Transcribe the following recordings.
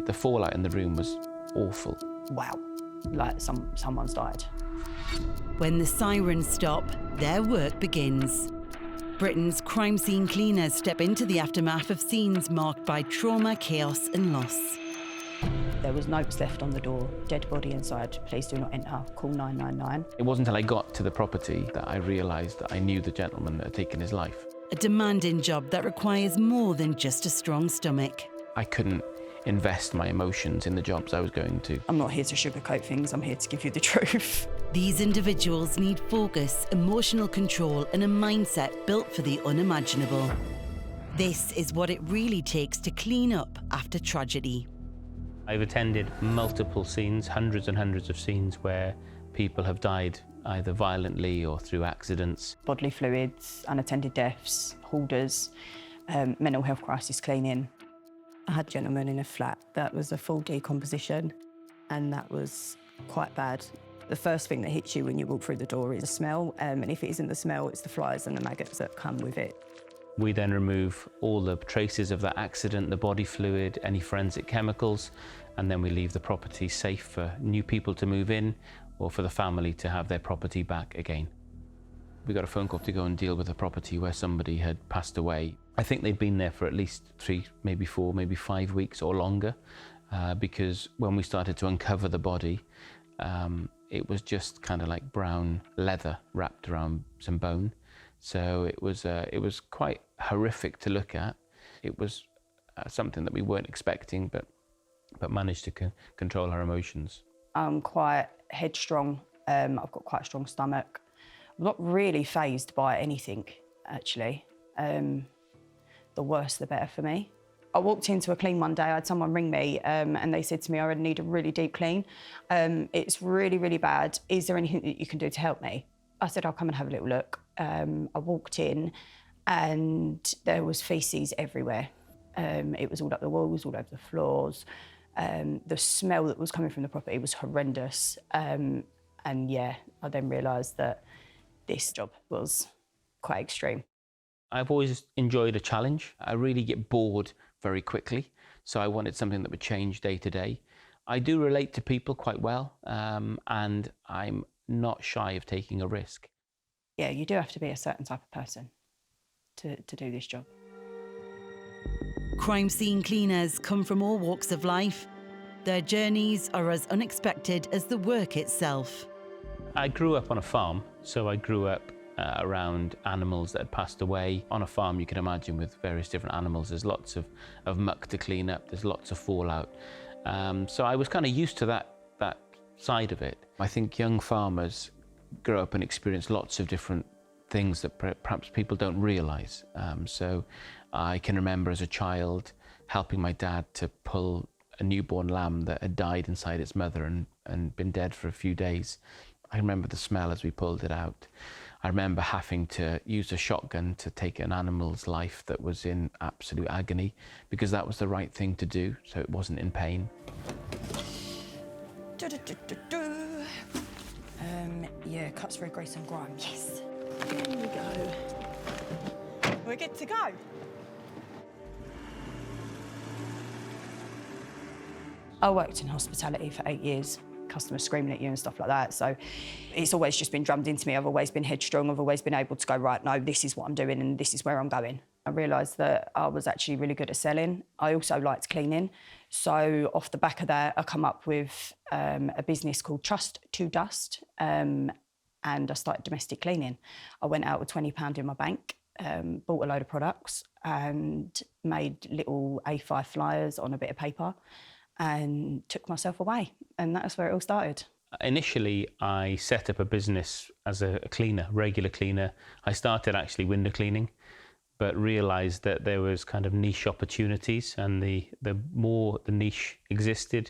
The fallout in the room was awful. Wow, like someone's died. When the sirens stop, their work begins. Britain's crime scene cleaners step into the aftermath of scenes marked by trauma, chaos and loss. There was notes left on the door, dead body inside, please do not enter, call 999. It wasn't until I got to the property that I realised that I knew the gentleman that had taken his life. A demanding job that requires more than just a strong stomach. I couldn't invest my emotions in the jobs I was going to. I'm not here to sugarcoat things, I'm here to give you the truth. These individuals need focus, emotional control and a mindset built for the unimaginable. This is what it really takes to clean up after tragedy. I've attended multiple scenes, hundreds and hundreds of scenes where people have died either violently or through accidents. Bodily fluids, unattended deaths, hoarders, mental health crisis cleaning. I had a gentleman in a flat that was a full decomposition, and that was quite bad. The first thing that hits you when you walk through the door is the smell, and if it isn't the smell, it's the flies and the maggots that come with it. We then remove all the traces of that accident, the body fluid, any forensic chemicals, and then we leave the property safe for new people to move in or for the family to have their property back again. We got a phone call to go and deal with a property where somebody had passed away. I think they'd been there for at least 3, maybe 4, maybe 5 weeks or longer, because when we started to uncover the body, it was just kind of like brown leather wrapped around some bone. So it was quite horrific to look at. It was something that we weren't expecting, but managed to control our emotions. I'm quite headstrong. I've got quite a strong stomach. I'm not really fazed by anything, actually. The worse, the better for me. I walked into a clean one day, I had someone ring me and they said to me, I really need a really deep clean. It's really, really bad. Is there anything that you can do to help me? I said, I'll come and have a little look. I walked in and there was faeces everywhere. It was all up the walls, all over the floors. The smell that was coming from the property was horrendous. And yeah, I then realised that this job was quite extreme. I've always enjoyed a challenge. I really get bored very quickly, so I wanted something that would change day to day. I do relate to people quite well, and I'm not shy of taking a risk. Yeah, you do have to be a certain type of person to do this job. Crime scene cleaners come from all walks of life. Their journeys are as unexpected as the work itself. I grew up on a farm, so I grew up around animals that had passed away. On a farm, you can imagine, with various different animals, there's lots of muck to clean up, there's lots of fallout. So I was kind of used to that side of it. I think young farmers grow up and experience lots of different things that perhaps people don't realise. So I can remember as a child helping my dad to pull a newborn lamb that had died inside its mother and been dead for a few days. I remember the smell as we pulled it out. I remember having to use a shotgun to take an animal's life that was in absolute agony, because that was the right thing to do, so it wasn't in pain. Yeah, cuts for a gruesome grime, yes. There we go. We're good to go. I worked in hospitality for 8 years. Customers screaming at you and stuff like that. So it's always just been drummed into me. I've always been headstrong. I've always been able to go, right, no, this is what I'm doing and this is where I'm going. I realised that I was actually really good at selling. I also liked cleaning. So off the back of that, I come up with a business called Trust to Dust, and I started domestic cleaning. I went out with £20 in my bank, bought a load of products and made little A5 flyers on a bit of paper and took myself away. And that's where it all started. Initially, I set up a business as a cleaner, regular cleaner. I started actually window cleaning, but realised that there was kind of niche opportunities, and the more the niche existed,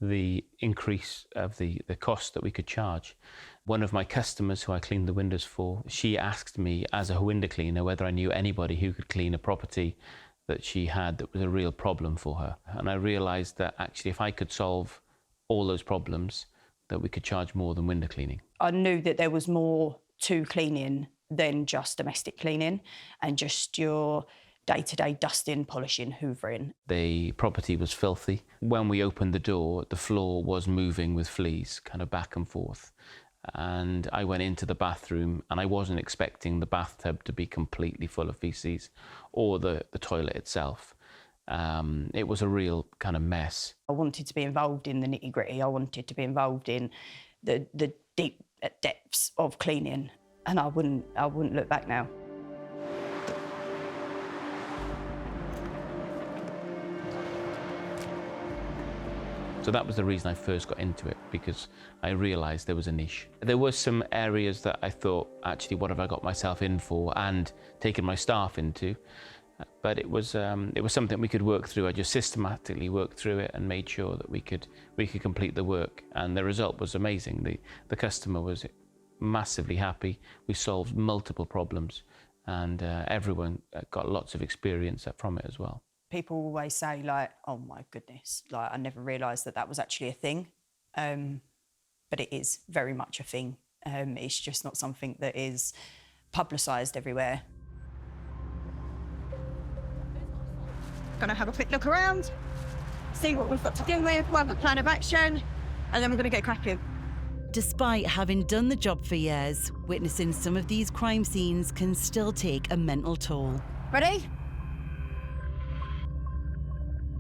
the increase of the cost that we could charge. One of my customers who I cleaned the windows for, she asked me as a window cleaner whether I knew anybody who could clean a property that she had that was a real problem for her. And I realised that actually if I could solve all those problems, that we could charge more than window cleaning. I knew that there was more to cleaning than just domestic cleaning and just your day-to-day dusting, polishing, hoovering. The property was filthy. When we opened the door, the floor was moving with fleas, kind of back and forth. And I went into the bathroom and I wasn't expecting the bathtub to be completely full of feces or the toilet itself. It was a real kind of mess. I wanted to be involved in the nitty-gritty. I wanted to be involved in the deep depths of cleaning, and I wouldn't look back now. So that was the reason I first got into it, because I realised there was a niche. There were some areas that I thought, actually, what have I got myself in for, and taken my staff into. But it was something we could work through. I just systematically worked through it and made sure that we could complete the work. And the result was amazing. The customer was massively happy. We solved multiple problems, and everyone got lots of experience from it as well. People always say, like, oh my goodness, like, I never realised that was actually a thing. But it is very much a thing. It's just not something that is publicised everywhere. Gonna have a quick look around, see what we've got to deal with, we'll have a plan of action, and then we're gonna get cracking. Despite having done the job for years, witnessing some of these crime scenes can still take a mental toll. Ready?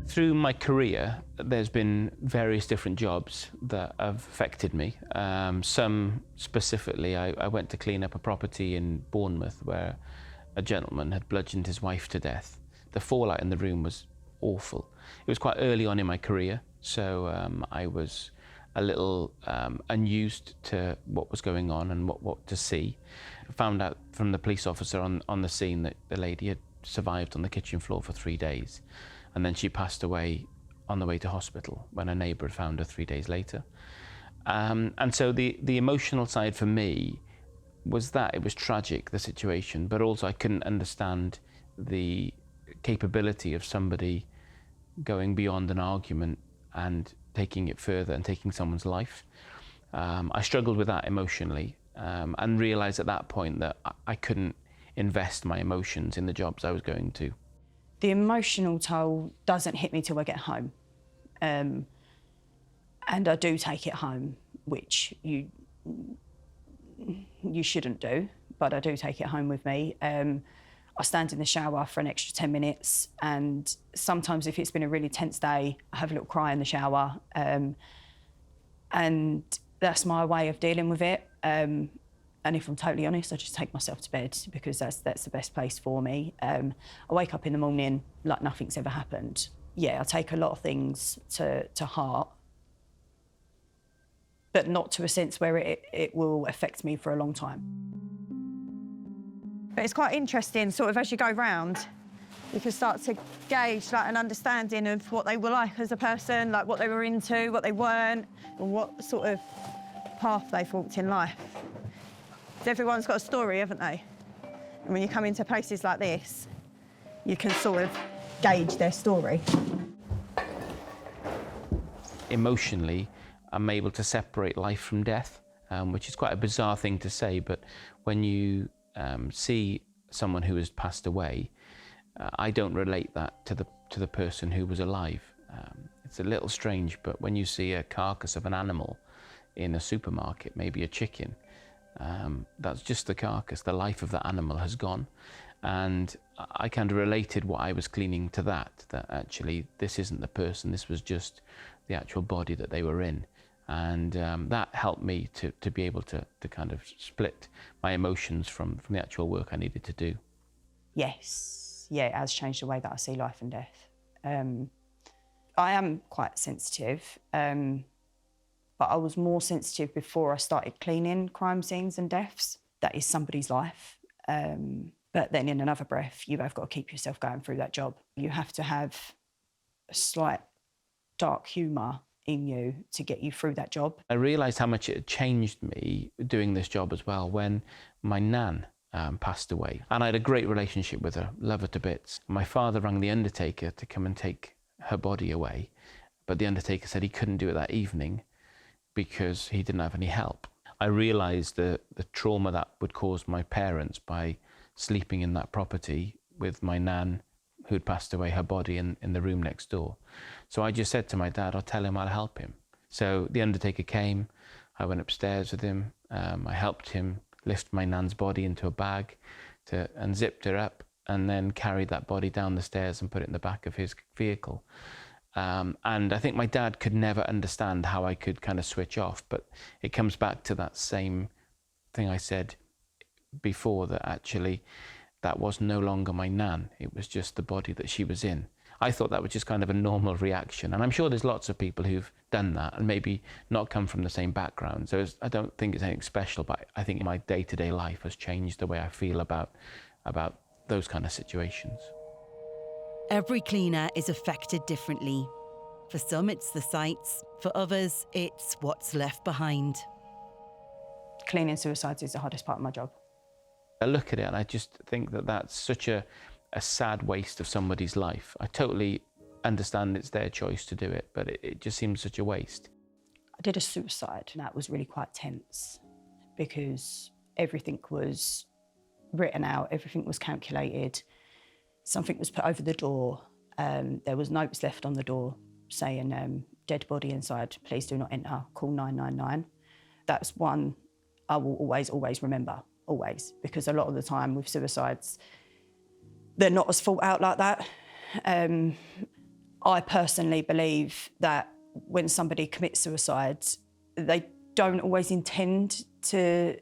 Through my career, there's been various different jobs that have affected me. Some specifically, I went to clean up a property in Bournemouth where a gentleman had bludgeoned his wife to death. The fallout in the room was awful. It was quite early on in my career, so I was a little unused to what was going on and what to see. I found out from the police officer on the scene that the lady had survived on the kitchen floor for 3 days. And then she passed away on the way to hospital when a neighbour had found her 3 days later. And so the emotional side for me was that it was tragic, the situation, but also I couldn't understand the capability of somebody going beyond an argument and taking it further and taking someone's life. I struggled with that emotionally and realised at that point that I couldn't invest my emotions in the jobs I was going to. The emotional toll doesn't hit me till I get home. And I do take it home, which you shouldn't do, but I do take it home with me. I stand in the shower for an extra 10 minutes, and sometimes if it's been a really tense day, I have a little cry in the shower. And that's my way of dealing with it. And if I'm totally honest, I just take myself to bed because that's the best place for me. I wake up in the morning like nothing's ever happened. Yeah, I take a lot of things to heart, but not to a sense where it will affect me for a long time. But it's quite interesting, sort of as you go round, you can start to gauge like an understanding of what they were like as a person, like what they were into, what they weren't, and what sort of path they've walked in life. Everyone's got a story, haven't they? And when you come into places like this, you can sort of gauge their story. Emotionally, I'm able to separate life from death, which is quite a bizarre thing to say, but when you see someone who has passed away, I don't relate that to the person who was alive. It's a little strange, but when you see a carcass of an animal in a supermarket, maybe a chicken, that's just the carcass. The life of the animal has gone, and I kind of related what I was cleaning to that actually this isn't the person, this was just the actual body that they were in, and that helped me to be able to kind of split my emotions from the actual work I needed to do. Yes, yeah, it has changed the way that I see life and death. I am quite sensitive. But I was more sensitive before I started cleaning crime scenes and deaths. That is somebody's life. But then in another breath, you've got to keep yourself going through that job. You have to have a slight dark humour in you to get you through that job. I realised how much it had changed me doing this job as well when my nan passed away. And I had a great relationship with her, love her to bits. My father rang the undertaker to come and take her body away, but the undertaker said he couldn't do it that evening because he didn't have any help. I realised the trauma that would cause my parents by sleeping in that property with my nan who'd passed away, her body in the room next door. So I just said to my dad, I'll tell him I'll help him. So the undertaker came, I went upstairs with him, I helped him lift my nan's body into a bag and zipped her up, and then carried that body down the stairs and put it in the back of his vehicle. And I think my dad could never understand how I could kind of switch off, but it comes back to that same thing I said before, that actually that was no longer my nan, it was just the body that she was in. I thought that was just kind of a normal reaction, and I'm sure there's lots of people who've done that and maybe not come from the same background, so I don't think it's anything special, but I think my day-to-day life has changed the way I feel about those kind of situations. Every cleaner is affected differently. For some, it's the sights. For others, it's what's left behind. Cleaning suicides is the hardest part of my job. I look at it and I just think that that's such a sad waste of somebody's life. I totally understand it's their choice to do it, but it just seems such a waste. I did a suicide, and that was really quite tense because everything was written out, everything was calculated, something was put over the door. There was notes left on the door saying, dead body inside, please do not enter, call 999. That's one I will always remember, always, because a lot of the time with suicides, they're not as thought out like that. I personally believe that when somebody commits suicide, they don't always intend to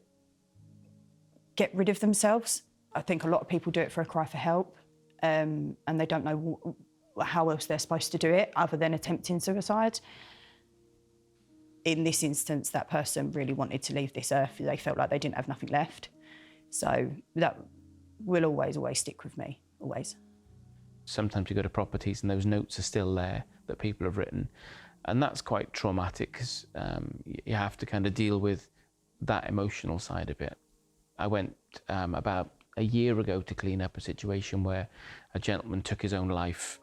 get rid of themselves. I think a lot of people do it for a cry for help, and they don't know how else they're supposed to do it other than attempting suicide. In this instance, that person really wanted to leave this earth. They felt like they didn't have nothing left. So that will always stick with me, always. Sometimes you go to properties and those notes are still there that people have written, and that's quite traumatic because you have to kind of deal with that emotional side of it. I went about a year ago to clean up a situation where a gentleman took his own life,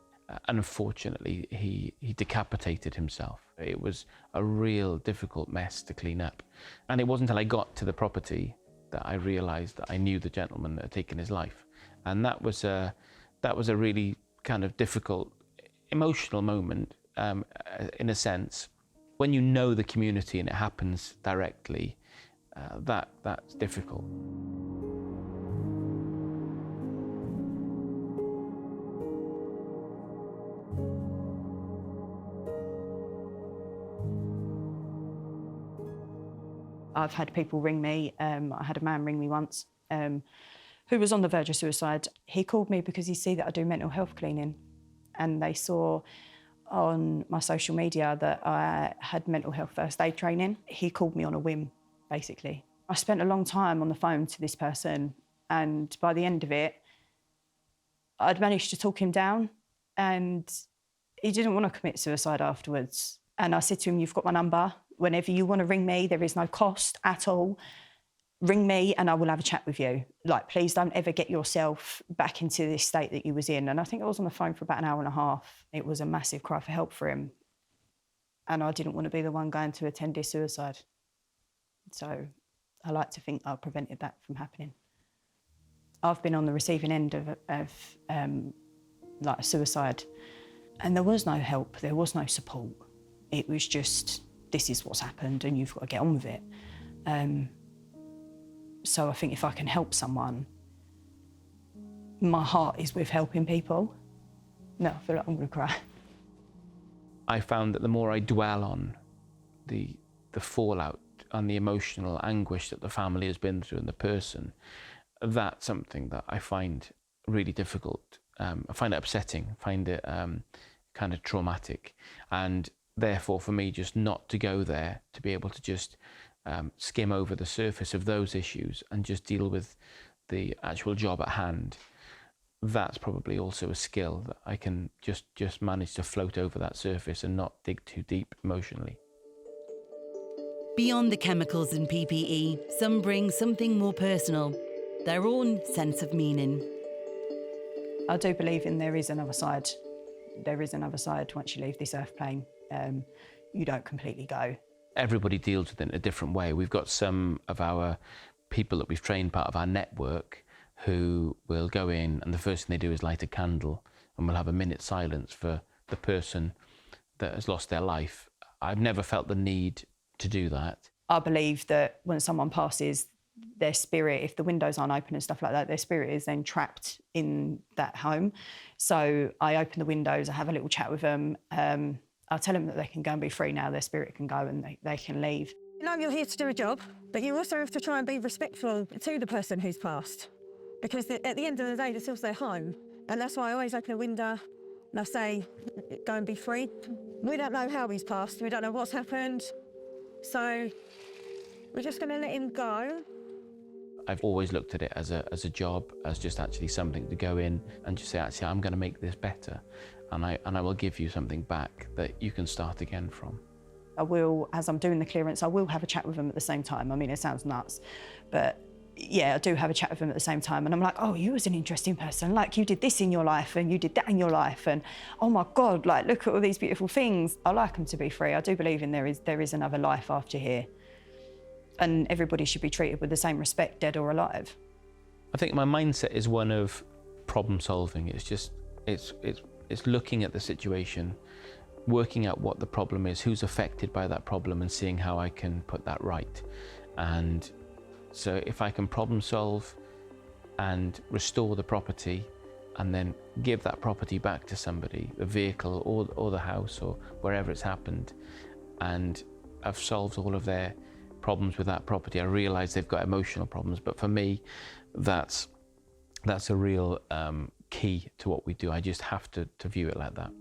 and unfortunately he decapitated himself. It was a real difficult mess to clean up, and it wasn't until I got to the property that I realised that I knew the gentleman that had taken his life, and that was a really kind of difficult, emotional moment in a sense. When you know the community and it happens directly, that's difficult. I've had people ring me. I had a man ring me once who was on the verge of suicide. He called me because he see that I do mental health cleaning, and they saw on my social media that I had mental health first aid training. He called me on a whim, basically. I spent a long time on the phone to this person, and by the end of it, I'd managed to talk him down, and he didn't want to commit suicide afterwards. And I said to him, you've got my number. Whenever you want to ring me, there is no cost at all. Ring me and I will have a chat with you. Like, please don't ever get yourself back into this state that you was in. And I think I was on the phone for about an hour and a half. It was a massive cry for help for him. And I didn't want to be the one going to attend his suicide. So I like to think I prevented that from happening. I've been on the receiving end of like a suicide, and there was no help, there was no support. It was just, this is what's happened and you've got to get on with it. So I think if I can help someone, my heart is with helping people. No, I feel like I'm going to cry. I found that the more I dwell on the fallout and the emotional anguish that the family has been through and the person, that's something that I find really difficult. I find it upsetting, find it kind of traumatic. And therefore, for me, just not to go there, to be able to just skim over the surface of those issues and just deal with the actual job at hand, that's probably also a skill that I can just manage to float over that surface and not dig too deep emotionally. Beyond the chemicals and PPE, some bring something more personal, their own sense of meaning. I do believe there is another side. There is another side once you leave this earth plane. You don't completely go. Everybody deals with it in a different way. We've got some of our people that we've trained, part of our network, who will go in and the first thing they do is light a candle and we'll have a minute's silence for the person that has lost their life. I've never felt the need to do that. I believe that when someone passes, their spirit, if the windows aren't open and stuff like that, their spirit is then trapped in that home. So I open the windows, I have a little chat with them. I'll tell them that they can go and be free now, their spirit can go and they can leave. You know you're here to do a job, but you also have to try and be respectful to the person who's passed. Because at the end of the day, this is their home. And that's why I always open a window and I say, go and be free. We don't know how he's passed, we don't know what's happened. So we're just going to let him go. I've always looked at it as a job, as just actually something to go in and just say, actually, I'm going to make this better. And I will give you something back that you can start again from. I will, as I'm doing the clearance, I will have a chat with them at the same time. I mean, it sounds nuts, but yeah, I do have a chat with them at the same time. And I'm like, oh, you was an interesting person. Like, you did this in your life and you did that in your life. And oh my God, like, look at all these beautiful things. I like them to be free. I do believe in there is another life after here. And everybody should be treated with the same respect, dead or alive. I think my mindset is one of problem solving. It's just, it's looking at the situation, working out what the problem is, who's affected by that problem, and seeing how I can put that right. And so if I can problem solve and restore the property and then give that property back to somebody, the vehicle or the house or wherever it's happened, and I've solved all of their problems with that property. I realise they've got emotional problems, but for me, that's a real key to what we do. I just have to view it like that.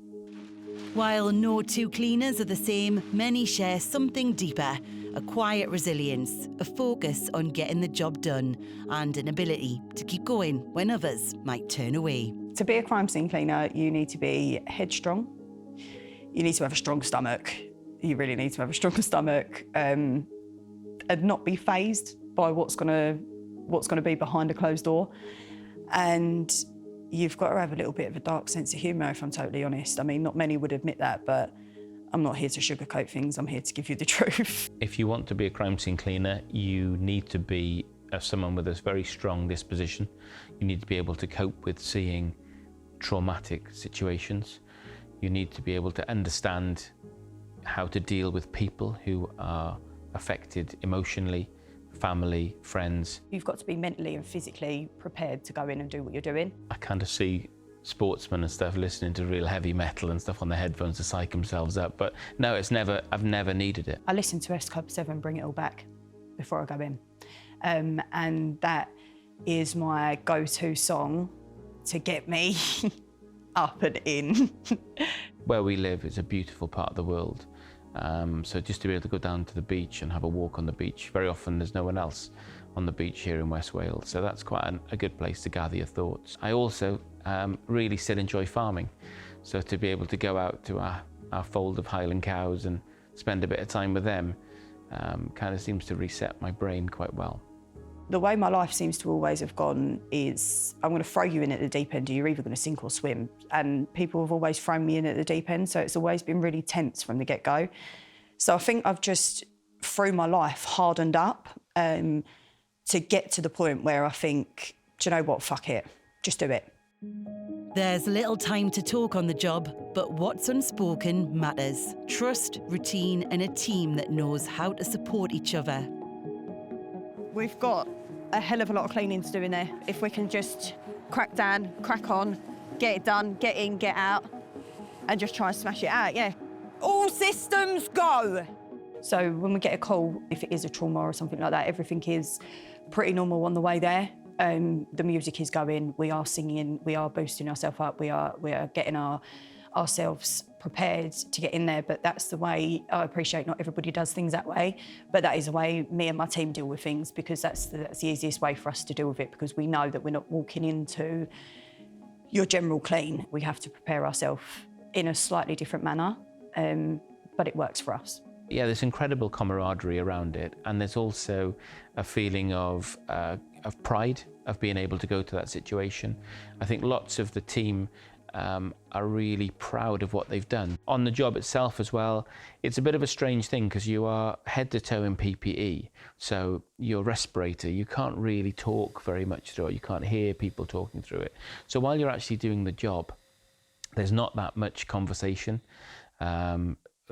While no two cleaners are the same, many share something deeper, a quiet resilience, a focus on getting the job done, and an ability to keep going when others might turn away. To be a crime scene cleaner, you need to be headstrong. You need to have a strong stomach. You really need to have a strong stomach, and not be fazed by what's gonna be behind a closed door. And you've got to have a little bit of a dark sense of humour, if I'm totally honest. I mean, not many would admit that, but I'm not here to sugarcoat things. I'm here to give you the truth. If you want to be a crime scene cleaner, you need to be someone with a very strong disposition. You need to be able to cope with seeing traumatic situations. You need to be able to understand how to deal with people who are affected emotionally, family, friends. You've got to be mentally and physically prepared to go in and do what you're doing. I kind of see sportsmen and stuff listening to real heavy metal and stuff on their headphones to psych themselves up, but no, I've never needed it. I listen to S Club 7, Bring It All Back, before I go in. And that is my go-to song to get me up and in. Where we live is a beautiful part of the world. So just to be able to go down to the beach and have a walk on the beach, very often there's no one else on the beach here in West Wales, so that's quite a good place to gather your thoughts. I also really still enjoy farming, so to be able to go out to our fold of Highland cows and spend a bit of time with them kind of seems to reset my brain quite well. The way my life seems to always have gone is I'm going to throw you in at the deep end, you're either going to sink or swim. And people have always thrown me in at the deep end, so it's always been really tense from the get-go. So I think I've just, through my life, hardened up to get to the point where I think, do you know what, fuck it, just do it. There's little time to talk on the job, but what's unspoken matters. Trust, routine, and a team that knows how to support each other. We've got a hell of a lot of cleaning to do in there. If we can just crack down, crack on, get it done, get in, get out, and just try and smash it out, yeah. All systems go! So when we get a call, if it is a trauma or something like that, everything is pretty normal on the way there. The music is going, we are singing, we are boosting ourselves up, we are getting ourselves prepared to get in there, but that's the way. I appreciate not everybody does things that way, but that is the way me and my team deal with things, because that's the easiest way for us to deal with it, because we know that we're not walking into your general clean. We have to prepare ourselves in a slightly different manner, but it works for us. Yeah, there's incredible camaraderie around it, and there's also a feeling of pride of being able to go to that situation. I think lots of the team are really proud of what they've done. On the job itself as well, it's a bit of a strange thing because you are head to toe in PPE. So your respirator, you can't really talk very much through it. You can't hear people talking through it. So while you're actually doing the job, There's not that much conversation.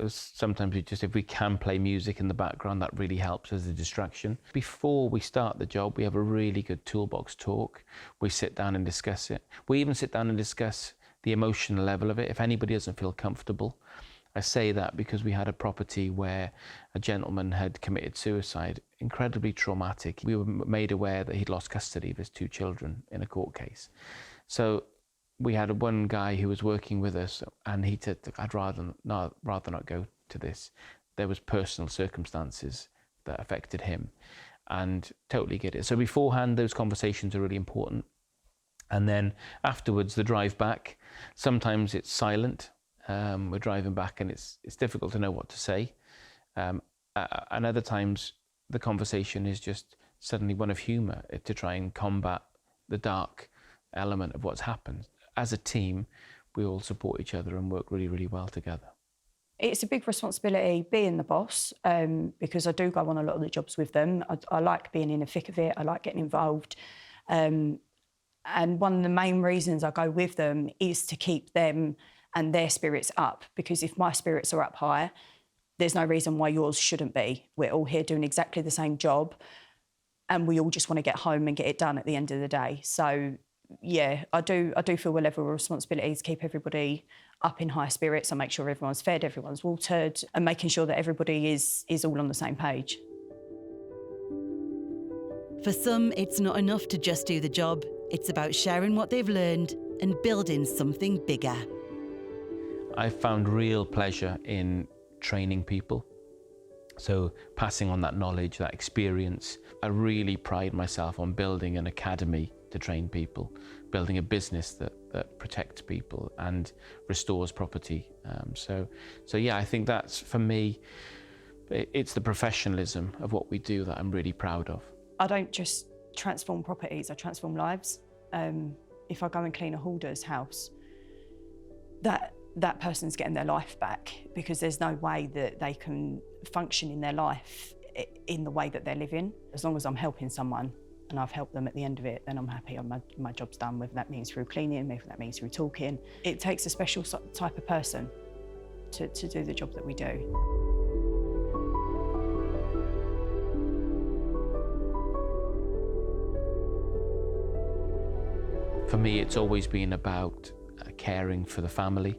Sometimes if we can play music in the background, that really helps as a distraction. Before we start the job, we have a really good toolbox talk. We sit down and discuss it. We even sit down and discuss the emotional level of it, if anybody doesn't feel comfortable. I say that because we had a property where a gentleman had committed suicide, incredibly traumatic. We were made aware that he'd lost custody of his 2 children in a court case. So we had one guy who was working with us, and he said, I'd rather not go to this. There was personal circumstances that affected him, and totally get it. So beforehand, those conversations are really important. And then afterwards, the drive back, sometimes it's silent. We're driving back and it's difficult to know what to say. And other times, the conversation is just suddenly one of humour to try and combat the dark element of what's happened. As a team, we all support each other and work really, really well together. It's a big responsibility being the boss, because I do go on a lot of the jobs with them. I like being in the thick of it. I like getting involved. And one of the main reasons I go with them is to keep them and their spirits up, because if my spirits are up high, there's no reason why yours shouldn't be. We're all here doing exactly the same job, and we all just want to get home and get it done at the end of the day. So, yeah, I do feel a level of responsibility to keep everybody up in high spirits and make sure everyone's fed, everyone's watered, and making sure that everybody is all on the same page. For some, it's not enough to just do the job. It's about sharing what they've learned and building something bigger. I found real pleasure in training people. So passing on that knowledge, that experience. I really pride myself on building an academy to train people, building a business that protects people and restores property. So yeah, I think that's, for me, it's the professionalism of what we do that I'm really proud of. I don't just transform properties, I transform lives. If I go and clean a hoarder's house, that person's getting their life back, because there's no way that they can function in their life in the way that they're living. As long as I'm helping someone and I've helped them at the end of it, then I'm happy. My job's done, whether that means through cleaning, whether that means through talking. It takes a special type of person to do the job that we do. For me, it's always been about caring for the family,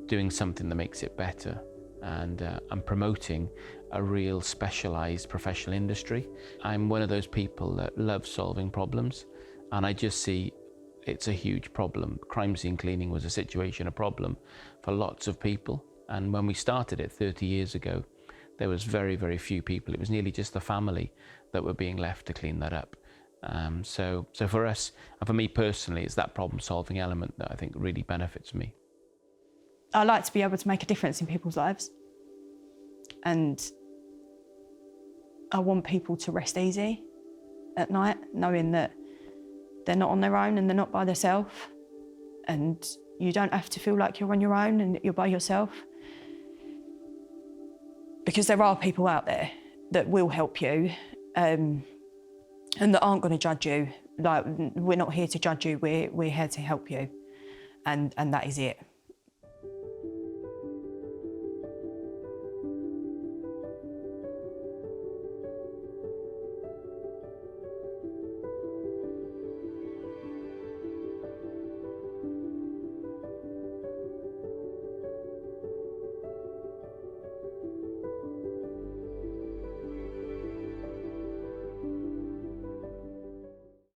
doing something that makes it better, and promoting a real specialised professional industry. I'm one of those people that love solving problems, and I just see it's a huge problem. Crime scene cleaning was a problem for lots of people, and when we started it 30 years ago, there was very, very few people. It was nearly just the family that were being left to clean that up. So for us, and for me personally, it's that problem-solving element that I think really benefits me. I like to be able to make a difference in people's lives, and I want people to rest easy at night, knowing that they're not on their own and they're not by themselves, and you don't have to feel like you're on your own and that you're by yourself, because there are people out there that will help you. And that aren't going to judge you. Like, we're not here to judge you, we're here to help you. And that is it.